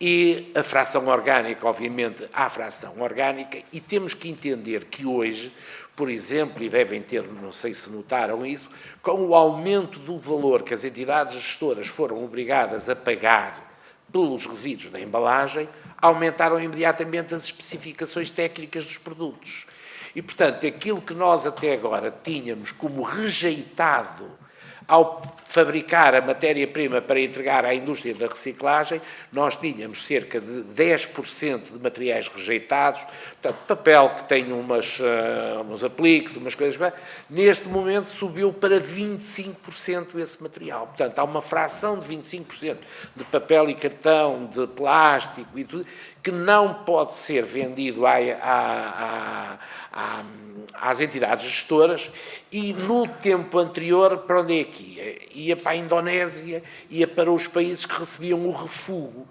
e a fração orgânica, obviamente, à fração orgânica, e temos que entender que hoje, por exemplo, e devem ter, não sei se notaram isso, com o aumento do valor que as entidades gestoras foram obrigadas a pagar pelos resíduos da embalagem, aumentaram imediatamente as especificações técnicas dos produtos. E, portanto, aquilo que nós até agora tínhamos como rejeitado ao fabricar a matéria-prima para entregar à indústria da reciclagem, nós tínhamos cerca de 10% de materiais rejeitados, portanto, papel que tem uns apliques, umas coisas, neste momento subiu para 25% esse material. Portanto, há uma fração de 25% de papel e cartão, de plástico e tudo, que não pode ser vendido às entidades gestoras, e no tempo anterior, para onde é que ia? Ia para a Indonésia, ia para os países que recebiam o refúgio.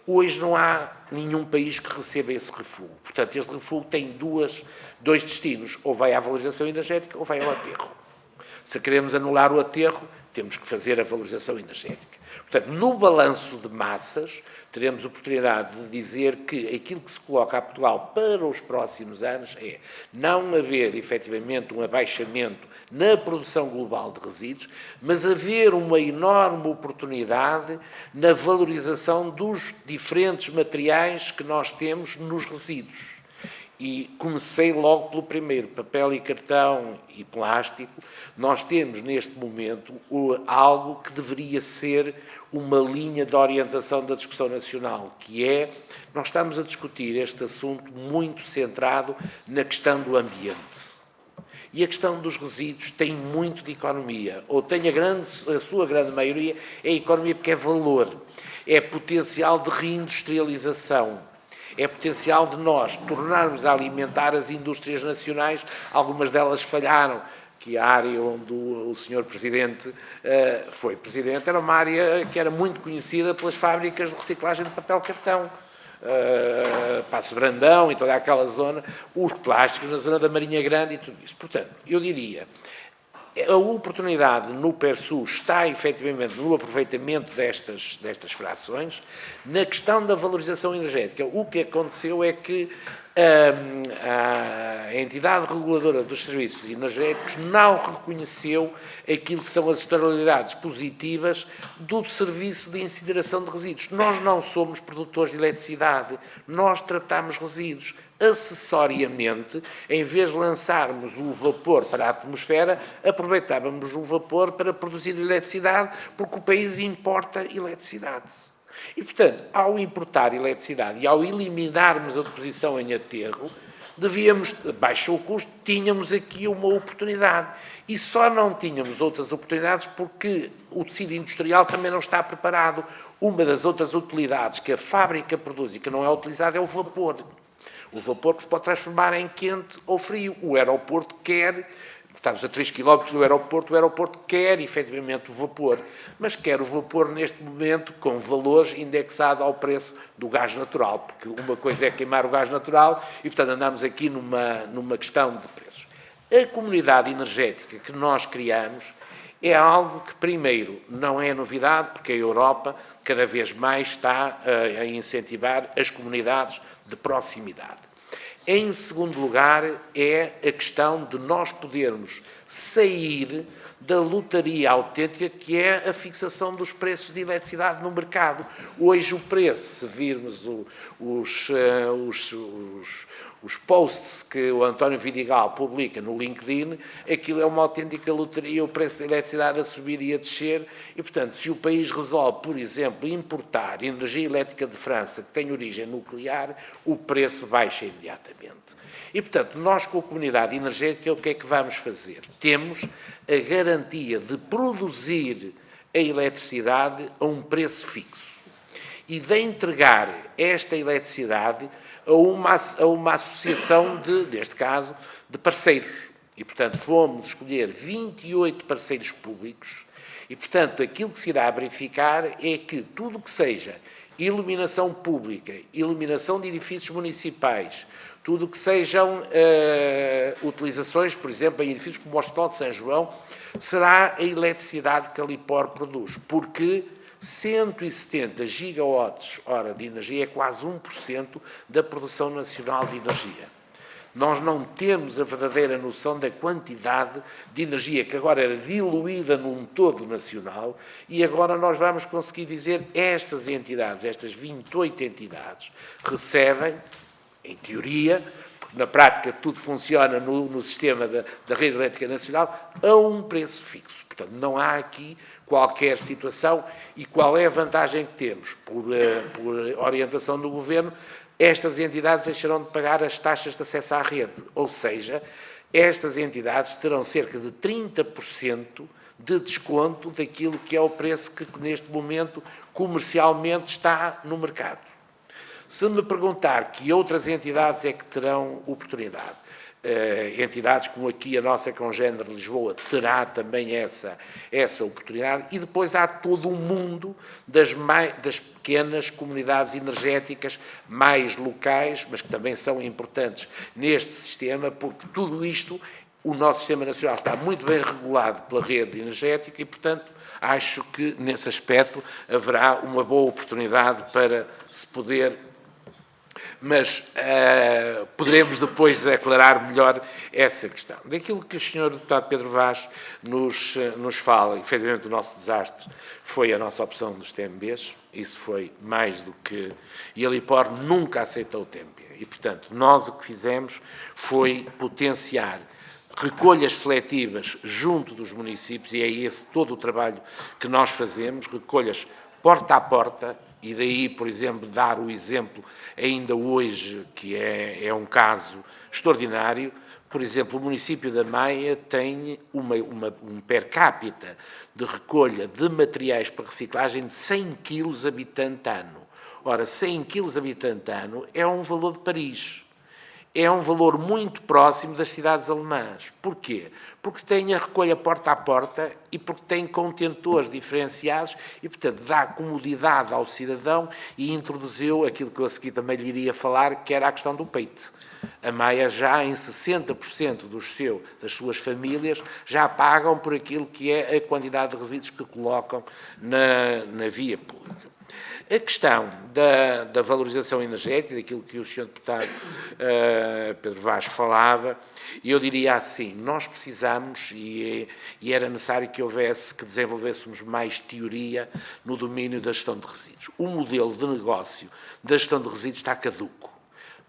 Hoje não há nenhum país que receba esse refúgio. Portanto, este refúgio tem dois destinos, ou vai à valorização energética ou vai ao aterro. Se queremos anular o aterro, temos que fazer a valorização energética. Portanto, no balanço de massas, teremos a oportunidade de dizer que aquilo que se coloca a Portugal para os próximos anos é não haver, efetivamente, um abaixamento na produção global de resíduos, mas haver uma enorme oportunidade na valorização dos diferentes materiais que nós temos nos resíduos. E comecei logo pelo primeiro, papel e cartão e plástico. Nós temos, neste momento, algo que deveria ser uma linha de orientação da discussão nacional, que é, nós estamos a discutir este assunto muito centrado na questão do ambiente. E a questão dos resíduos tem muito de economia, ou tem a sua grande maioria, é economia porque é valor, é potencial de reindustrialização. É potencial de nós tornarmos a alimentar as indústrias nacionais, algumas delas falharam, que a área onde o Sr. Presidente foi Presidente era uma área que era muito conhecida pelas fábricas de reciclagem de papel-cartão. Passo Brandão e toda aquela zona, os plásticos na zona da Marinha Grande e tudo isso. Portanto, eu diria, A oportunidade no PERSU está, efetivamente, no aproveitamento destas frações. Na questão da valorização energética, o que aconteceu é que a entidade reguladora dos serviços energéticos não reconheceu aquilo que são as externalidades positivas do serviço de incineração de resíduos. Nós não somos produtores de eletricidade, nós tratamos resíduos. Acessoriamente, em vez de lançarmos o vapor para a atmosfera, aproveitávamos o vapor para produzir eletricidade, porque o país importa eletricidade. E, portanto, ao importar eletricidade e ao eliminarmos a deposição em aterro, baixou o custo, tínhamos aqui uma oportunidade. E só não tínhamos outras oportunidades porque o tecido industrial também não está preparado. Uma das outras utilidades que a fábrica produz e que não é utilizada é o vapor. O vapor que se pode transformar em quente ou frio. O aeroporto quer, estamos a 3 km do aeroporto, o aeroporto quer efetivamente o vapor, mas quer o vapor neste momento com valores indexado ao preço do gás natural, porque uma coisa é queimar o gás natural e, portanto, andamos aqui numa questão de preços. A comunidade energética que nós criamos é algo que, primeiro, não é novidade, porque a Europa cada vez mais está a incentivar as comunidades de proximidade. Em segundo lugar, é a questão de nós podermos sair da lotaria autêntica, que é a fixação dos preços de eletricidade no mercado. Hoje o preço, se virmos os posts que o António Vidigal publica no LinkedIn, aquilo é uma autêntica loteria, o preço da eletricidade a subir e a descer, e, portanto, se o país resolve, por exemplo, importar energia elétrica de França, que tem origem nuclear, o preço baixa imediatamente. E, portanto, nós com a comunidade energética, o que é que vamos fazer? Temos a garantia de produzir a eletricidade a um preço fixo e de entregar esta eletricidade a uma associação neste caso, de parceiros. E, portanto, fomos escolher 28 parceiros públicos e, portanto, aquilo que se irá verificar é que tudo o que seja iluminação pública, iluminação de edifícios municipais, tudo o que sejam utilizações, por exemplo, em edifícios como o Hospital de São João, será a eletricidade que a Lipor produz, porque 170 gigawatts-hora de energia é quase 1% da produção nacional de energia. Nós não temos a verdadeira noção da quantidade de energia que agora era diluída num todo nacional e agora nós vamos conseguir dizer estas entidades, estas 28 entidades, recebem, em teoria, porque na prática tudo funciona no sistema da rede elétrica nacional, a um preço fixo. Portanto, não há aqui qualquer situação. E qual é a vantagem que temos? Por orientação do Governo, estas entidades deixarão de pagar as taxas de acesso à rede, ou seja, estas entidades terão cerca de 30% de desconto daquilo que é o preço que neste momento comercialmente está no mercado. Se me perguntar que outras entidades é que terão oportunidade, entidades como aqui a nossa congênere de Lisboa terá também essa oportunidade, e depois há todo o mundo das pequenas comunidades energéticas mais locais, mas que também são importantes neste sistema, porque tudo isto, o nosso sistema nacional está muito bem regulado pela rede energética e, portanto, acho que nesse aspecto haverá uma boa oportunidade para se poder... Mas poderemos depois aclarar melhor essa questão. Daquilo que o Sr. Deputado Pedro Vaz nos fala, efetivamente, o nosso desastre foi a nossa opção dos TMBs, isso foi mais do que... E a Lipor nunca aceitou o TMB. E, portanto, nós o que fizemos foi potenciar recolhas seletivas junto dos municípios, e é esse todo o trabalho que nós fazemos, recolhas porta a porta. E daí, por exemplo, dar o exemplo ainda hoje, que é um caso extraordinário. Por exemplo, o município da Maia tem um per capita de recolha de materiais para reciclagem de 100 kg habitante ano. Ora, 100 kg habitante ano é um valor de Paris. é um valor muito próximo das cidades alemãs. Porquê? Porque tem a recolha porta a porta e porque tem contentores diferenciados e, portanto, dá comodidade ao cidadão e introduziu aquilo que eu a seguir também lhe iria falar, que era a questão do peite. A Maia já em 60% das suas famílias já pagam por aquilo que é a quantidade de resíduos que colocam na via pública. A questão da valorização energética, daquilo que o Sr. Deputado Pedro Vaz falava, eu diria assim, nós precisamos, e era necessário que desenvolvêssemos mais teoria no domínio da gestão de resíduos. O modelo de negócio da gestão de resíduos está caduco,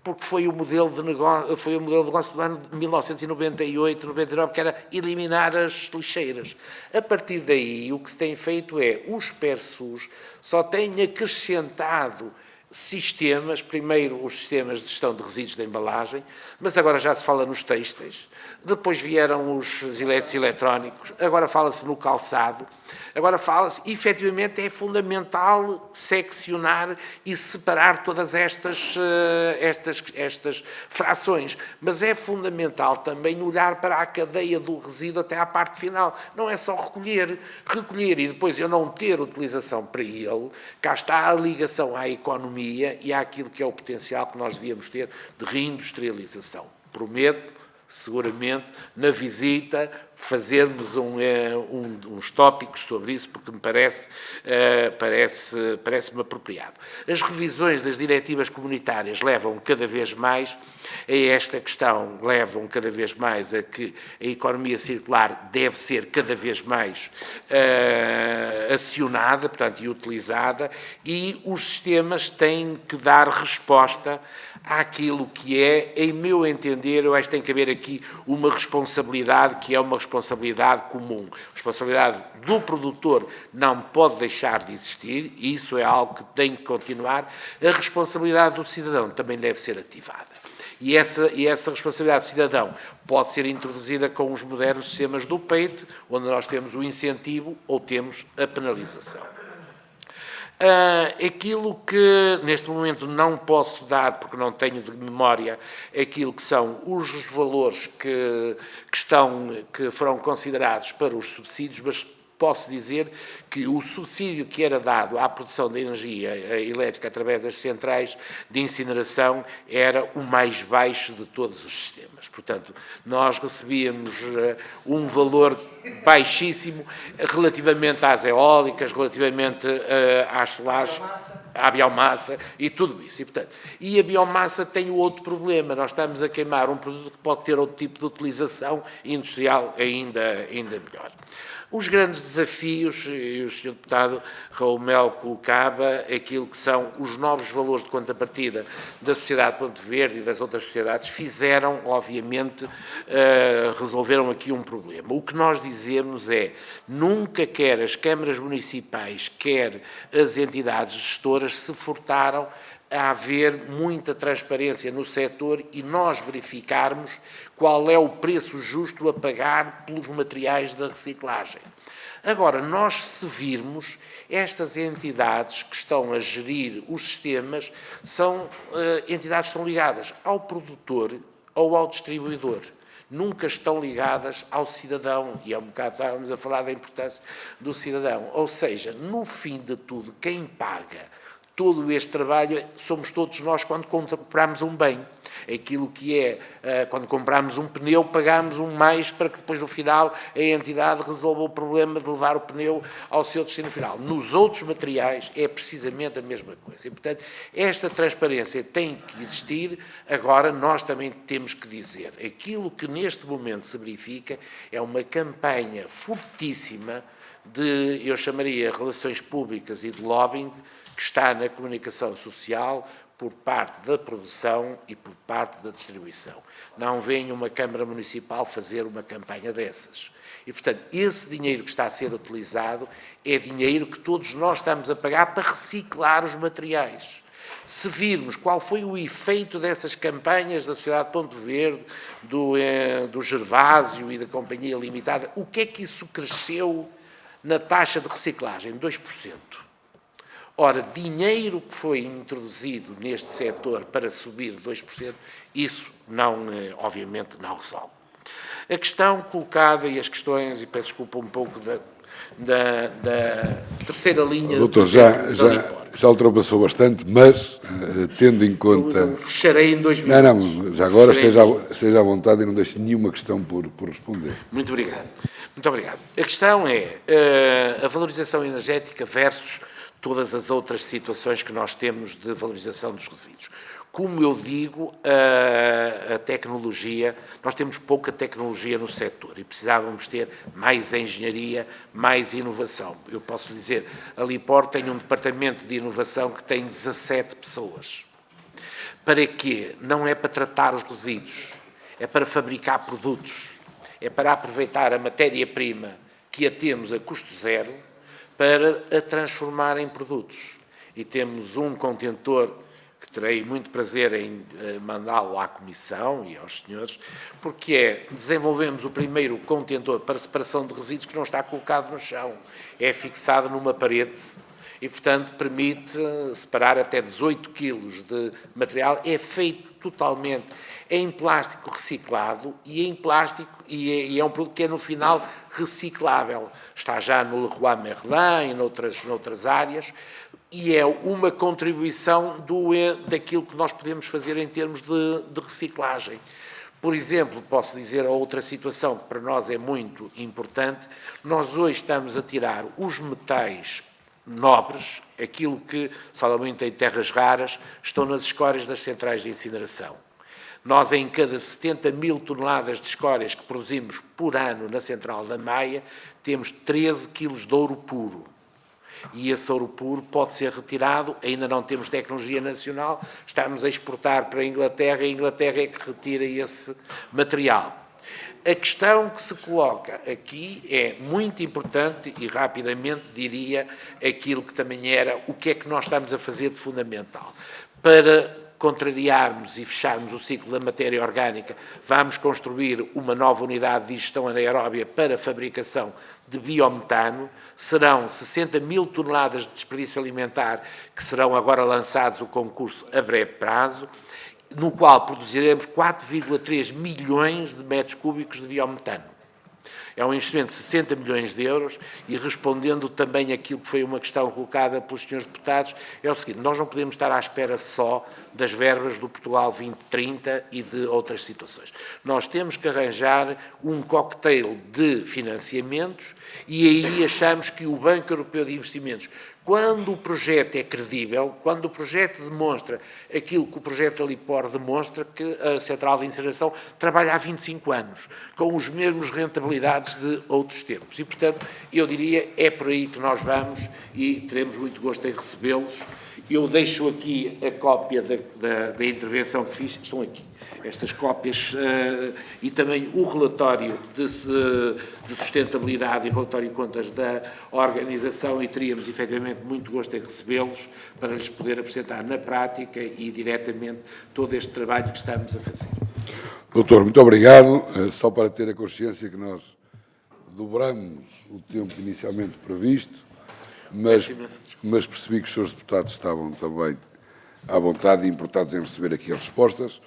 porque foi o modelo de negócio do ano de 1998, 99, que era eliminar as lixeiras. A partir daí, o que se tem feito é, os PERSUs só têm acrescentado sistemas, primeiro os sistemas de gestão de resíduos de embalagem, mas agora já se fala nos têxteis, depois vieram os eletrodos eletrónicos, agora fala-se no calçado, agora fala-se, efetivamente é fundamental seccionar e separar todas estas frações, mas é fundamental também olhar para a cadeia do resíduo até à parte final, não é só recolher e depois eu não ter utilização para ele, cá está a ligação à economia e àquilo que é o potencial que nós devíamos ter de reindustrialização. Prometo, seguramente, na visita, fazermos uns tópicos sobre isso, porque me parece-me apropriado. As revisões das diretivas comunitárias levam cada vez mais a esta questão, levam cada vez mais a que a economia circular deve ser cada vez mais acionada, portanto, e utilizada, e os sistemas têm que dar resposta àquilo que é, em meu entender, eu acho que tem que haver aqui uma responsabilidade que é uma responsabilidade comum. A responsabilidade do produtor não pode deixar de existir, e isso é algo que tem que continuar. A responsabilidade do cidadão também deve ser ativada. E essa responsabilidade do cidadão pode ser introduzida com os modernos sistemas do peite, onde nós temos o incentivo ou temos a penalização. Aquilo que neste momento não posso dar, porque não tenho de memória, aquilo que são os valores que foram considerados para os subsídios, mas posso dizer que o subsídio que era dado à produção de energia elétrica através das centrais de incineração era o mais baixo de todos os sistemas. Portanto, nós recebíamos um valor baixíssimo relativamente às eólicas, relativamente às solares, à biomassa e tudo isso. E a biomassa tem o outro problema, nós estamos a queimar um produto que pode ter outro tipo de utilização industrial ainda melhor. Os grandes desafios, e o Sr. Deputado Raul Melo colocava aquilo que são os novos valores de contrapartida da Sociedade Ponte Verde e das outras sociedades, fizeram, obviamente, resolveram aqui um problema. O que nós dizemos é, nunca quer as câmaras municipais, quer as entidades gestoras se furtaram a haver muita transparência no setor e nós verificarmos qual é o preço justo a pagar pelos materiais da reciclagem. Agora, nós se virmos, estas entidades que estão a gerir os sistemas são entidades que estão ligadas ao produtor ou ao distribuidor. Nunca estão ligadas ao cidadão, e há um bocado estávamos a falar da importância do cidadão. Ou seja, no fim de tudo, quem paga todo este trabalho somos todos nós quando compramos um bem. Aquilo que é, quando compramos um pneu, pagamos um mais para que depois no final a entidade resolva o problema de levar o pneu ao seu destino final. Nos outros materiais é precisamente a mesma coisa. E, portanto, esta transparência tem que existir. Agora, nós também temos que dizer, aquilo que neste momento se verifica é uma campanha fortíssima de, eu chamaria, relações públicas e de lobbying, que está na comunicação social por parte da produção e por parte da distribuição. Não vem uma Câmara Municipal fazer uma campanha dessas. E, portanto, esse dinheiro que está a ser utilizado é dinheiro que todos nós estamos a pagar para reciclar os materiais. Se virmos qual foi o efeito dessas campanhas da Sociedade Ponte Verde, do Gervásio e da Companhia Limitada, o que é que isso cresceu na taxa de reciclagem? 2%. Ora, dinheiro que foi introduzido neste setor para subir 2%, isso não, obviamente não resolve. A questão colocada e as questões, e peço desculpa um pouco da terceira linha... Doutor, já ultrapassou bastante, mas tendo em conta... Eu fecharei em 2 minutos. Não, já agora esteja à vontade e não deixe nenhuma questão por responder. Muito obrigado. Muito obrigado. A questão é a valorização energética versus todas as outras situações que nós temos de valorização dos resíduos. Como eu digo, a tecnologia, nós temos pouca tecnologia no setor e precisávamos ter mais engenharia, mais inovação. Eu posso dizer, a Lipor tem um departamento de inovação que tem 17 pessoas. Para quê? Não é para tratar os resíduos, é para fabricar produtos, é para aproveitar a matéria-prima que a temos a custo zero para a transformar em produtos. E temos um contentor que terei muito prazer em mandá-lo à Comissão e aos senhores, porque desenvolvemos o primeiro contentor para separação de resíduos que não está colocado no chão, é fixado numa parede e, portanto, permite separar até 18 quilos de material, é feito totalmente em plástico reciclado e em plástico, e é um produto que é no final reciclável. Está já no Leroy Merlin e noutras áreas, e é uma contribuição daquilo que nós podemos fazer em termos de reciclagem. Por exemplo, posso dizer outra situação que para nós é muito importante, nós hoje estamos a tirar os metais nobres, aquilo que, salvo-muito em terras raras, estão nas escórias das centrais de incineração. Nós, em cada 70 mil toneladas de escórias que produzimos por ano na Central da Maia, temos 13 quilos de ouro puro. E esse ouro puro pode ser retirado, ainda não temos tecnologia nacional, estamos a exportar para a Inglaterra, e a Inglaterra é que retira esse material. A questão que se coloca aqui é muito importante e rapidamente diria aquilo que também era o que é que nós estamos a fazer de fundamental. Para contrariarmos e fecharmos o ciclo da matéria orgânica, vamos construir uma nova unidade de digestão anaeróbia para a fabricação de biometano. Serão 60 mil toneladas de desperdício alimentar que serão agora lançados o concurso a breve prazo, no qual produziremos 4,3 milhões de metros cúbicos de biometano. É um investimento de 60 milhões de euros e, respondendo também àquilo que foi uma questão colocada pelos senhores deputados, é o seguinte: nós não podemos estar à espera só das verbas do Portugal 2030 e de outras situações. Nós temos que arranjar um cocktail de financiamentos e aí achamos que o Banco Europeu de Investimentos, quando o projeto é credível, quando o projeto demonstra aquilo que o projeto da Lipor demonstra, que a Central de Incineração trabalha há 25 anos, com os mesmos rentabilidades de outros tempos. E, portanto, eu diria, é por aí que nós vamos e teremos muito gosto em recebê-los. Eu deixo aqui a cópia da intervenção que fiz, estão aqui, estas cópias, e também o relatório de sustentabilidade e o relatório de contas da organização, e teríamos efetivamente muito gosto em recebê-los para lhes poder apresentar na prática e diretamente todo este trabalho que estamos a fazer. Doutor, muito obrigado. Só para ter a consciência que nós dobramos o tempo inicialmente previsto, mas percebi que os senhores deputados estavam também à vontade e importados em receber aqui as respostas.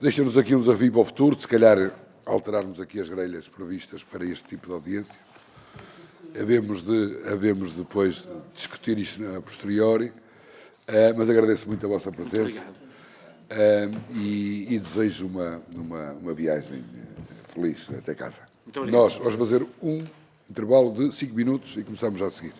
Deixa-nos aqui um desafio para o futuro, de se calhar alterarmos aqui as grelhas previstas para este tipo de audiência. Havemos depois discutir isto a posteriori, mas agradeço muito a vossa presença e desejo uma viagem feliz até casa. Nós vamos fazer um intervalo de 5 minutos e começamos já a seguir.